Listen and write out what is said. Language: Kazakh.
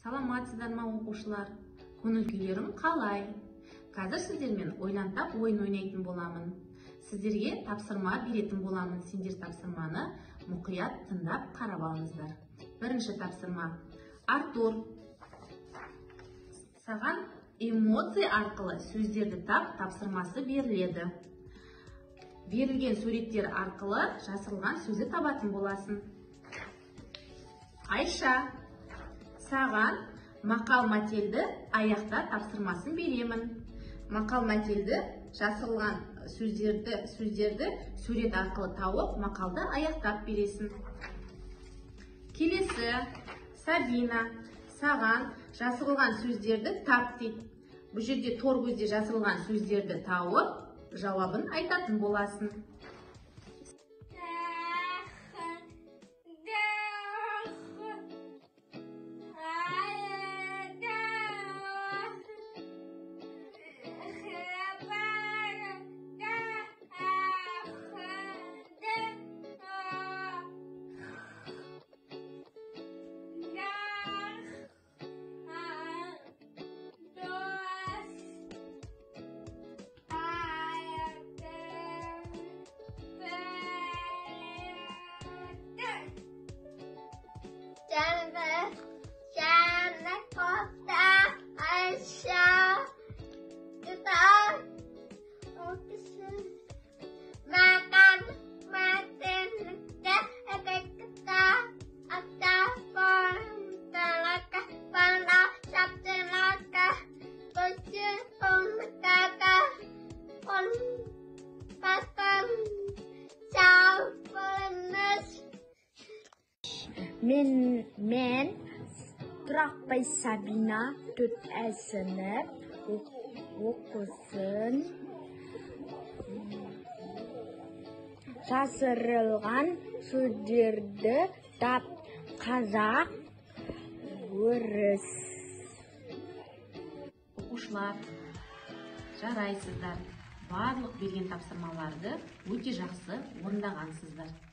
Саламатсыздар ма оқушылар? Көңіл күйлерің қалай? Қазір сіздермен ойлантап ойын ойнайтын боламын. Сіздерге тапсырма беретін боламын. Сендер тапсырманы мұқият тыңдап қарап алыңыздар. Бірінші тапсырма. Артур, саған эмоций арқылы сөздерді тапсырмасы беріледі. Берілген суреттер арқылы жасырылған сөзді табатын боласың. Айша, саған мақал-мәтелді аяқта тапсырмасын беремін. Мақал-мәтелді жасырылған сөздерді сурет арқылы тауып, мақалды аяқтап бересің. Келесі, Сабина, саған жасырылған сөздерді тап дейді. Бұл жерде тор көзде жасырылған сөздерді тауып, жауабын айтатын боласың. Men Prakbay Sabina 4 sınıf okusun. Жасырылған сөздерді тап. Қазақ орыс. Оқушылар, жарайсыздар. Барлық берген тапсырмаларды өте жақсы орындағансыздар.